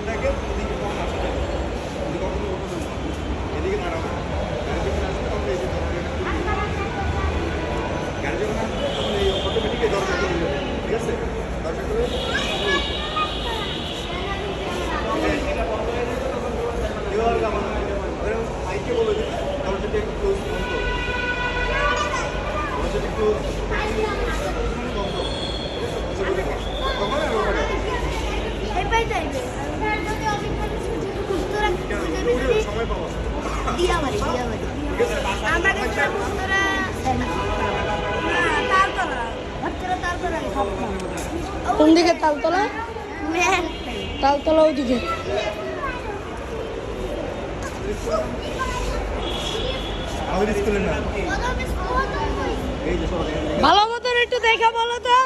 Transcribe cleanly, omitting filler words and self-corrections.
থাকে ওদিকে কম আসা যাবে, ওদিকে কখনো ওঠা যাবে না। এদিকে দাঁড়াবে না, গাড়ি যখন আসবে তখন এই যে গাড়ি যখন আসবে তখন এই অটোমেটিক এই দরজা খুলে যাবে, ঠিক আছে? দরজা খুলে এটা বন্ধ হয়ে যাবে তখন এবার আমার মাইকে বলে দিবে দরজাটা একটু ক্লোজ বন্ধ, দরজাটা একটু বন্ধ, তখন আর ওটা সময় পাবো কোন দিকে তালতলা? তালতলা ওইদিকে। আমাদের স্কুলের নাম এই যে সবাই ভালো মতন একটু দেখা বলো তো।